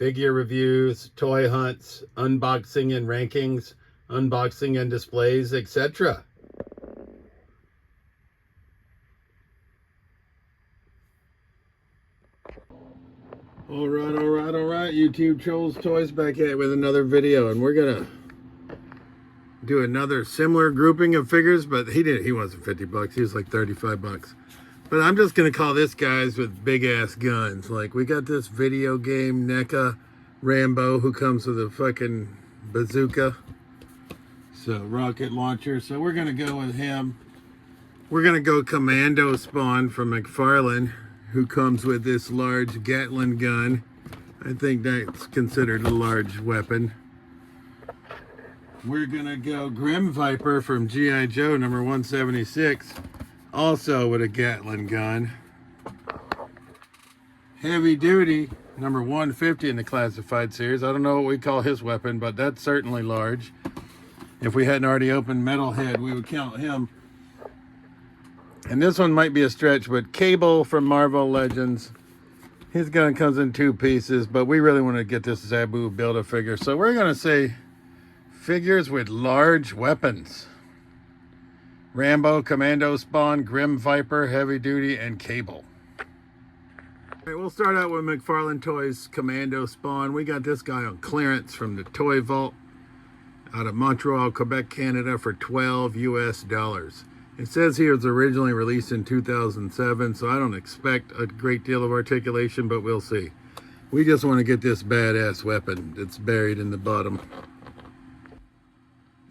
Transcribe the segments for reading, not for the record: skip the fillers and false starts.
figure reviews, toy hunts, unboxing and rankings, unboxing and displays, etc. All right, YouTube Trolls Toys back at it with another video, and we're gonna do another similar grouping of figures, but he wasn't 50 bucks, he was like 35 bucks. But I'm just gonna call this guys with big ass guns. Like, we got this video game NECA Rambo who comes with a fucking bazooka, so rocket launcher. So we're gonna go with him. We're gonna go Commando Spawn from McFarlane, who comes with this large Gatling gun. I think that's considered a large weapon. We're gonna go Grim Viper from G.I. Joe number 176, also with a Gatling gun. Heavy Duty number 150 in the classified series. I don't know what we call his weapon, but that's certainly large. If we hadn't already opened Metalhead, we would count him. And this one might be a stretch, but Cable from Marvel Legends. His gun comes in 2 pieces, but we really want to get this Zabu Build-A-Figure. So we're going to say figures with large weapons. Rambo, Commando Spawn, Grim Viper, Heavy Duty, and Cable. All right, we'll start out with McFarlane Toys Commando Spawn. We got this guy on clearance from the Toy Vault out of Montreal, Quebec, Canada for $12 US. It says here it's originally released in 2007, so I don't expect a great deal of articulation, but we'll see. We just want to get this badass weapon that's buried in the bottom.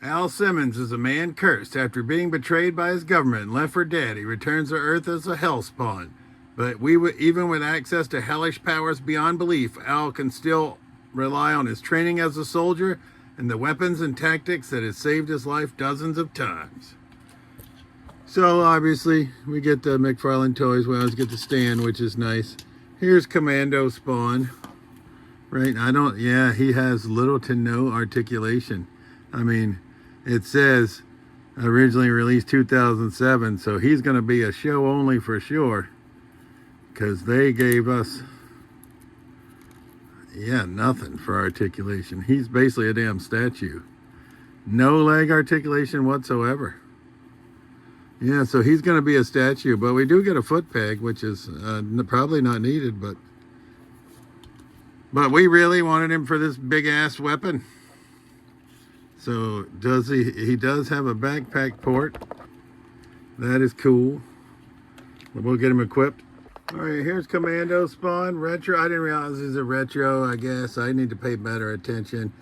Al Simmons is a man cursed after being betrayed by his government and left for dead. He returns to Earth as a hell spawn. But even with access to hellish powers beyond belief, Al can still rely on his training as a soldier and the weapons and tactics that has saved his life dozens of times. So obviously we get the McFarlane Toys. We always get the stand, which is nice. Here's Commando Spawn. Right, he has little to no articulation. I mean, it says originally released 2007, so he's going to be a show only for sure, because they gave us nothing for articulation. He's basically a damn statue. No leg articulation whatsoever. Yeah, so he's going to be a statue, but we do get a foot peg, which is probably not needed, but we really wanted him for this big ass weapon. So does he does have a backpack port. That is cool. We'll get him equipped. All right, here's Commando Spawn retro. I didn't realize he's a retro. I guess I need to pay better attention.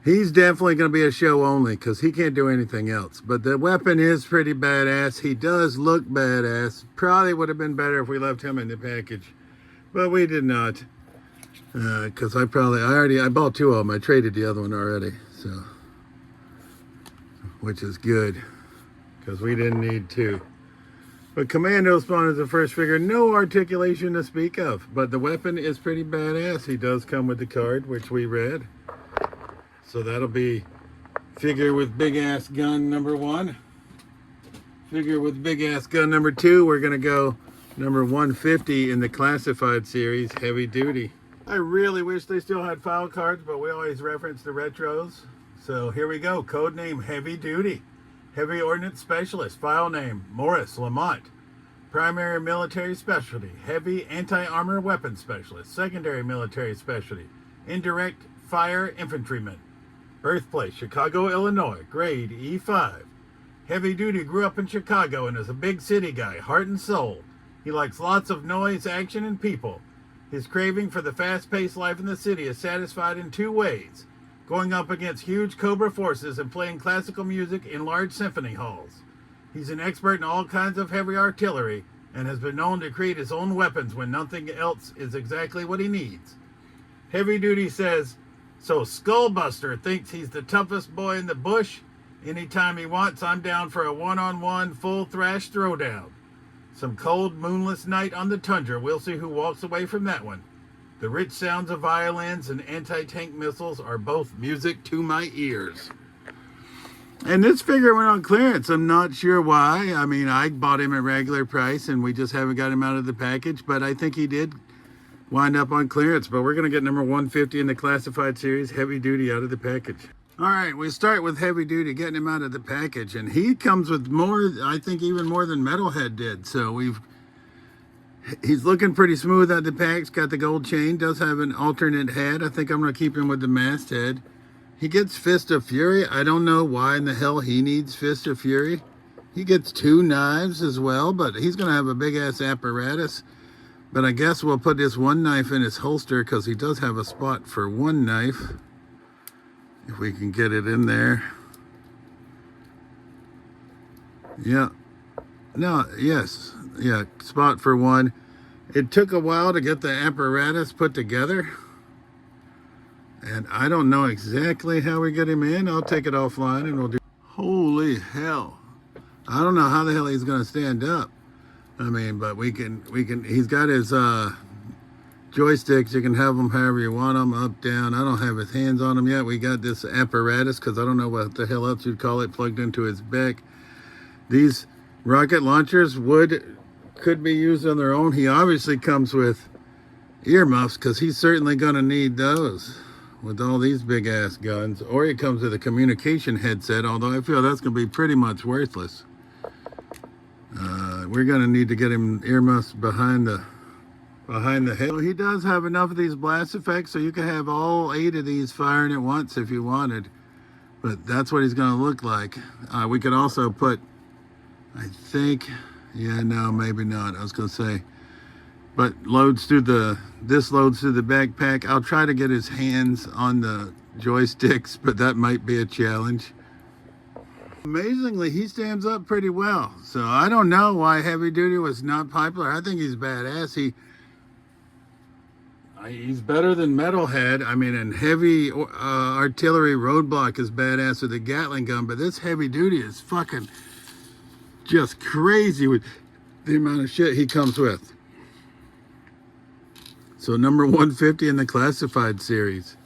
He's definitely going to be a show only because he can't do anything else. But the weapon is pretty badass. He does look badass. Probably would have been better if we left him in the package, but we did not. Because I bought 2 of them. I traded the other one already, so, which is good because we didn't need 2. But Commando Spawn is the first figure. No articulation to speak of, but the weapon is pretty badass. He does come with the card, which we read. So that'll be figure with big ass gun number 1. Figure with big ass gun number 2. We're gonna go number 150 in the classified series, Heavy Duty. I really wish they still had file cards, but we always reference the retros. So here we go. Code name Heavy Duty. Heavy Ordnance Specialist. File name Morris Lamont. Primary military specialty, Heavy Anti-Armor Weapon Specialist. Secondary military specialty, Indirect Fire Infantryman. Birthplace, Chicago, Illinois. Grade E5. Heavy Duty grew up in Chicago and is a big city guy, heart and soul. He likes lots of noise, action, and people. His craving for the fast-paced life in the city is satisfied in 2 ways: going up against huge Cobra forces and playing classical music in large symphony halls. He's an expert in all kinds of heavy artillery and has been known to create his own weapons when nothing else is exactly what he needs. Heavy Duty says, so Skullbuster thinks he's the toughest boy in the bush. Anytime he wants, I'm down for a one-on-one full thrash throwdown. Some cold, moonless night on the tundra. We'll see who walks away from that one. The rich sounds of violins and anti-tank missiles are both music to my ears. And this figure went on clearance. I'm not sure why. I mean, I bought him at regular price and we just haven't got him out of the package, but I think he did wind up on clearance, but we're going to get number 150 in the classified series, heavy duty, out of the package. All right, we start with heavy duty, getting him out of the package, and he comes with more, I think even more than Metalhead did. So he's looking pretty smooth out the pack's got the gold chain, does have an alternate head. I think I'm going to keep him with the mast head. He gets Fist of Fury. I don't know why in the hell he needs Fist of Fury. He gets 2 knives as well, but he's going to have a big ass apparatus. But I guess we'll put this one knife in his holster because he does have a spot for one knife. If we can get it in there. Yeah. No, yes. Yeah, spot for one. It took a while to get the apparatus put together. And I don't know exactly how we get him in. I'll take it offline and we'll do. Holy hell. I don't know how the hell he's going to stand up. I mean, but we can, he's got his joysticks. You can have them however you want them, up, down. I don't have his hands on them yet. We got this apparatus, because I don't know what the hell else you'd call it, plugged into his back. These rocket launchers could be used on their own. He obviously comes with earmuffs, because he's certainly going to need those with all these big ass guns. Or he comes with a communication headset, although I feel that's going to be pretty much worthless. We're going to need to get him earmuffs behind the head. Well, he does have enough of these blast effects, so you can have all 8 of these firing at once if you wanted. But that's what he's going to look like. We could also put, I think, yeah, no, maybe not. I was going to say, but this loads through the backpack. I'll try to get his hands on the joysticks, but that might be a challenge. Amazingly, he stands up pretty well. So I don't know why heavy duty was not popular. I think he's badass. He's better than Metalhead. I mean, and heavy artillery roadblock is badass with a Gatling gun, but this heavy duty is fucking just crazy with the amount of shit he comes with. So number 150 in the classified series,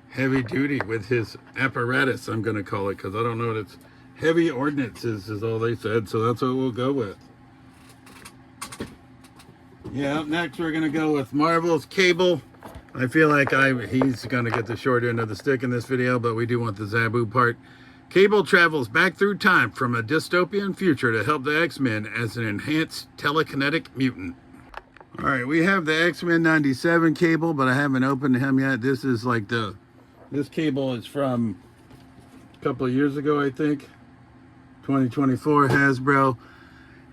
heavy duty with his apparatus, I'm going to call it, because I don't know what it's. Heavy ordnances is all they said, so that's what we'll go with. Yeah, up next we're going to go with Marvel's Cable. I feel like he's going to get the short end of the stick in this video, but we do want the Zabu part. Cable travels back through time from a dystopian future to help the X-Men as an enhanced telekinetic mutant. All right, we have the X-Men 97 Cable, but I haven't opened him yet. This is like this Cable is from a couple of years ago, I think. 2024 Hasbro.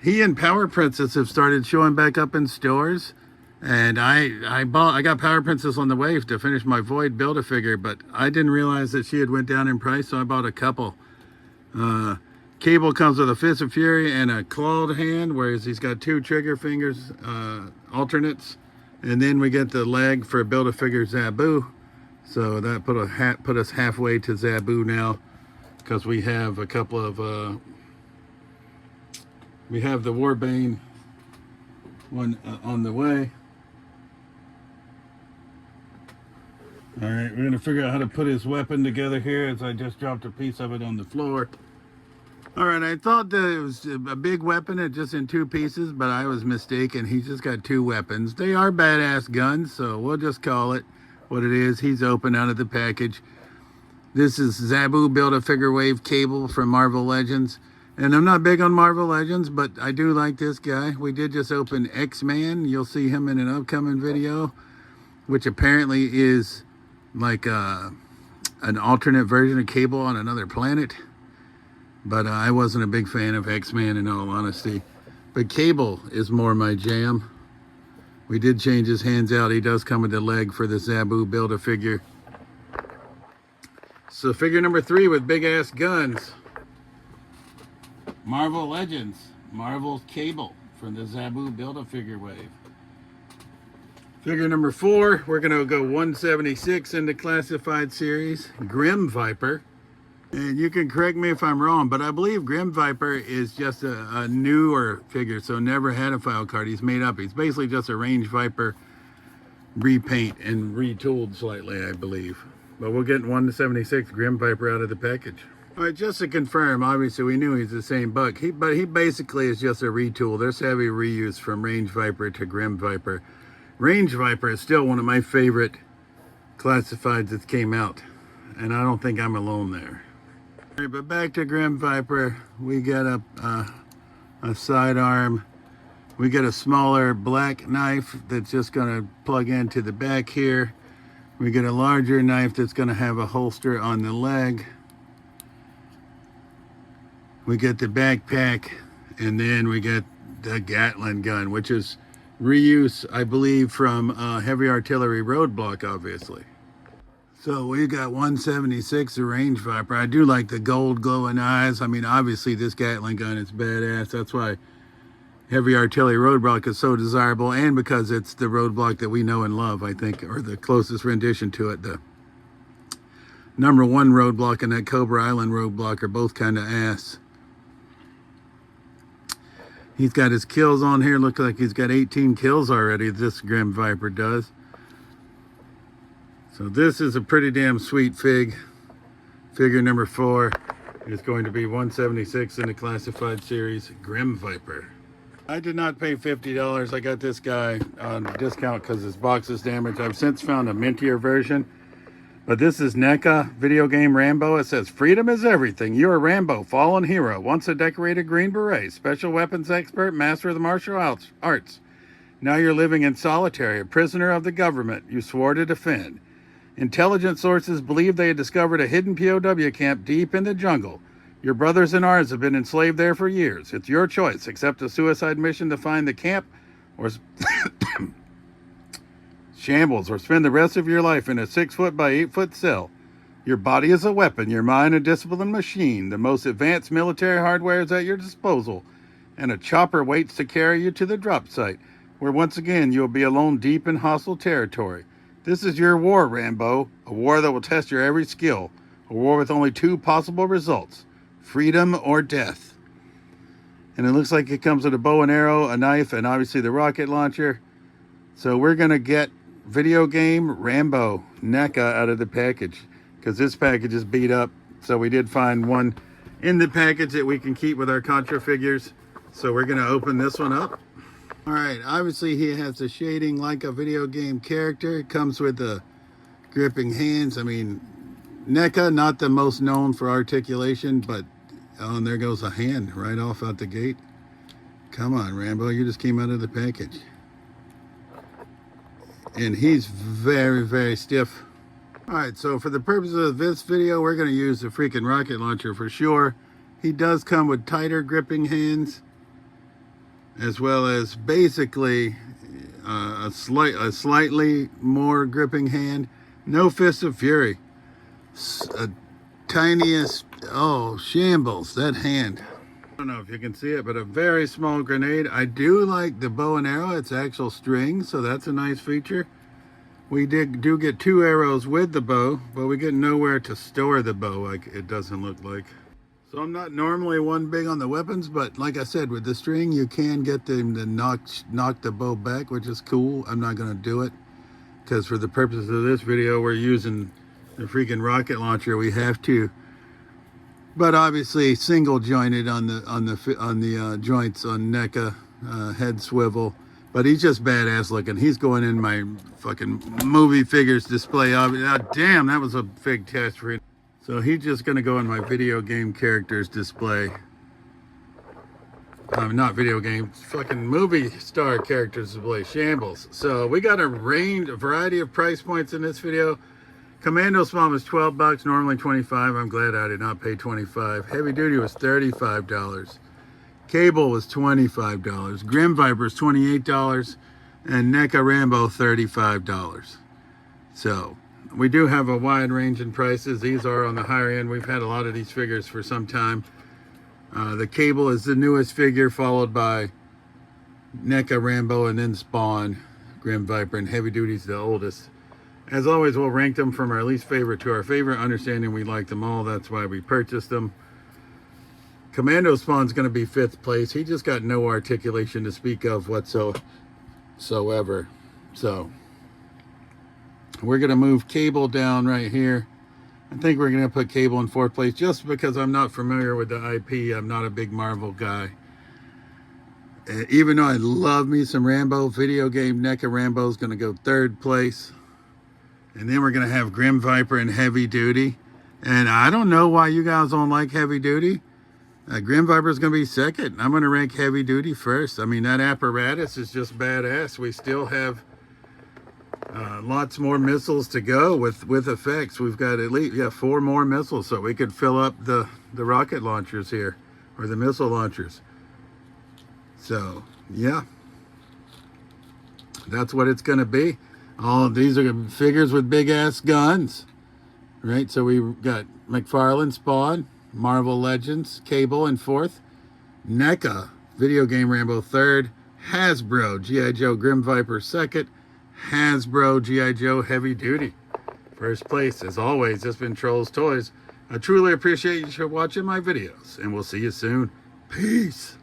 He and Power Princess have started showing back up in stores, and I got Power Princess on the way to finish my Void Build-A-Figure, but I didn't realize that she had went down in price, so I bought a couple. Cable comes with a Fist of Fury and a clawed hand, whereas he's got 2 trigger fingers alternates, and then we get the leg for Build-A-Figure Zabu. So that put us halfway to Zabu now, because we have a couple of we have the Warbane one on the way. All right, we're gonna figure out how to put his weapon together here, as I just dropped a piece of it on the floor. All right, I thought that it was a big weapon, just in 2 pieces, but I was mistaken. He's just got 2 weapons. They are badass guns, so we'll just call it what it is. He's open out of the package. This is Zabu Build-A-Figure Wave Cable from Marvel Legends. And I'm not big on Marvel Legends, but I do like this guy. We did just open X-Man. You'll see him in an upcoming video, which apparently is like an alternate version of Cable on another planet. But I wasn't a big fan of X-Man, in all honesty. But Cable is more my jam. We did change his hands out. He does come with the leg for the Zabu Build-A-Figure. So figure number 3 with big ass guns. Marvel Legends, Marvel's Cable from the Zabu Build-A-Figure wave. Figure number 4, we're gonna go 176 in the classified series, Grim Viper. And you can correct me if I'm wrong, but I believe Grim Viper is just a newer figure, so never had a file card. He's made up. He's basically just a Range Viper repaint and retooled slightly, I believe. But we'll get 176 Grim Viper out of the package. All right, just to confirm, obviously we knew he's the same buck. But he basically is just a retool. There's heavy reuse from Range Viper to Grim Viper. Range Viper is still one of my favorite classifieds that came out, and I don't think I'm alone there. All right, but back to Grim Viper. We got a sidearm. We get a smaller black knife that's just going to plug into the back here. We get a larger knife that's going to have a holster on the leg. We get the backpack, and then we get the Gatling gun, which is reuse, I believe, from heavy artillery roadblock, obviously. So we got 176, the Range Viper. I do like the gold glowing eyes. I mean, obviously this Gatling gun is badass. That's why heavy artillery roadblock is so desirable, and because it's the roadblock that we know and love, I think, or the closest rendition to it. The #1 roadblock and that Cobra Island roadblock are both kind of ass. He's got his kills on here. Looks like he's got 18 kills already, this Grim Viper does. So this is a pretty damn sweet fig. Figure number 4 is going to be 176 in the classified series, Grim Viper. I did not pay $50. I got this guy on discount because his box is damaged. I've since found a mintier version. But this is NECA video game Rambo. It says, freedom is everything. You're Rambo, fallen hero, once a decorated Green Beret, special weapons expert, master of the martial arts. Now you're living in solitary, a prisoner of the government you swore to defend. Intelligence sources believe they had discovered a hidden POW camp deep in the jungle. Your brothers and ours have been enslaved there for years. It's your choice. Accept a suicide mission to find the camp, or shambles, or spend the rest of your life in a 6-foot by 8-foot cell. Your body is a weapon, your mind a disciplined machine. The most advanced military hardware is at your disposal, and a chopper waits to carry you to the drop site, where once again you'll be alone deep in hostile territory. This is your war, Rambo, a war that will test your every skill, a war with only 2 possible results, freedom or death. And it looks like it comes with a bow and arrow, a knife, and obviously the rocket launcher. So we're going to get video game Rambo NECA out of the package, because this package is beat up. So we did find one in the package that we can keep with our Contra figures. So we're going to open this one up. All right, obviously he has the shading like a video game character. It comes with the gripping hands. I mean, NECA, not the most known for articulation, but oh, and there goes a hand right off out the gate. Come on, Rambo, you just came out of the package. And he's very, very stiff. All right, so for the purposes of this video, we're going to use the freaking rocket launcher for sure. He does come with tighter gripping hands, as well as basically a slightly more gripping hand. No Fist of Fury. A tiniest, oh, shambles, that hand. I don't know if you can see it, but a very small grenade. I do like the bow and arrow. It's actual string, so that's a nice feature. We do get 2 arrows with the bow, but we get nowhere to store the bow, like it doesn't look like. So I'm not normally one big on the weapons, but like I said, with the string, you can get them to knock the bow back, which is cool. I'm not going to do it, because for the purposes of this video, we're using the freaking rocket launcher. We have to. But obviously single jointed on the joints on NECA, head swivel. But he's just badass looking. He's going in my fucking movie figures display. Oh, damn, that was a big test for him. So he's just gonna go in my video game characters display. Not video game, fucking movie star characters display. Shambles. So we got a variety of price points in this video. Commando Spawn was $12, normally $25. I'm glad I did not pay $25. Heavy Duty was $35. Cable was $25. Grim Viper is $28. And NECA Rambo, $35. So we do have a wide range in prices. These are on the higher end. We've had a lot of these figures for some time. The Cable is the newest figure, followed by NECA Rambo, and then Spawn, Grim Viper, and Heavy Duty's the oldest. As always, we'll rank them from our least favorite to our favorite, understanding we like them all. That's why we purchased them. Commando Spawn's going to be 5th place. He just got no articulation to speak of whatsoever. So we're going to move Cable down right here. I think we're going to put Cable in 4th place just because I'm not familiar with the IP. I'm not a big Marvel guy. Even though I love me some Rambo, video game NECA Rambo's going to go 3rd place. And then we're going to have Grim Viper and Heavy Duty. And I don't know why you guys don't like Heavy Duty. Grim Viper is going to be 2nd. I'm going to rank Heavy Duty 1st. I mean, that apparatus is just badass. We still have lots more missiles to go with effects. We've got at least 4 more missiles, so we could fill up the rocket launchers here, or the missile launchers. So, yeah. That's what it's going to be. All of these are figures with big-ass guns. Right, so we got McFarlane, Spawn, Marvel Legends, Cable in 4th. NECA, Video Game Rambo 3rd. Hasbro, G.I. Joe Grim Viper 2nd. Hasbro, G.I. Joe Heavy Duty 1st place. As always, it's been Trolls Toys. I truly appreciate you for watching my videos, and we'll see you soon. Peace.